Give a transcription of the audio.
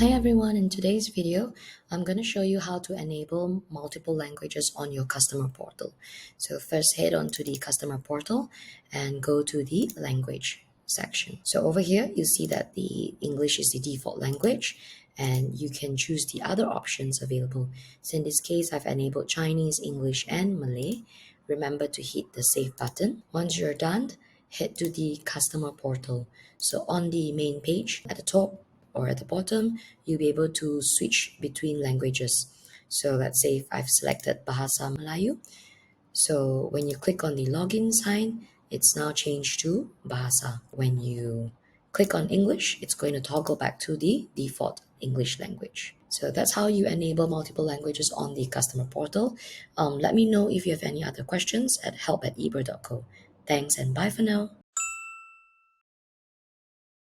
Hi everyone, in today's video, I'm going to show you how to enable multiple languages on your customer portal. So first head on to the customer portal and go to the language section. So over here, you see that the English is the default language and you can choose the other options available. So in this case, I've enabled Chinese, English, and Malay. Remember to hit the save button. Once you're done, head to the customer portal. So on the main page at the top, or at the bottom, you'll be able to switch between languages. So let's say if I've selected Bahasa Melayu, so when you click on the login sign, it's now changed to Bahasa. When you click on English, it's going to toggle back to the default English language. So that's how you enable multiple languages on the customer portal. Let me know if you have any other questions at help@eber.co. Thanks and bye for now.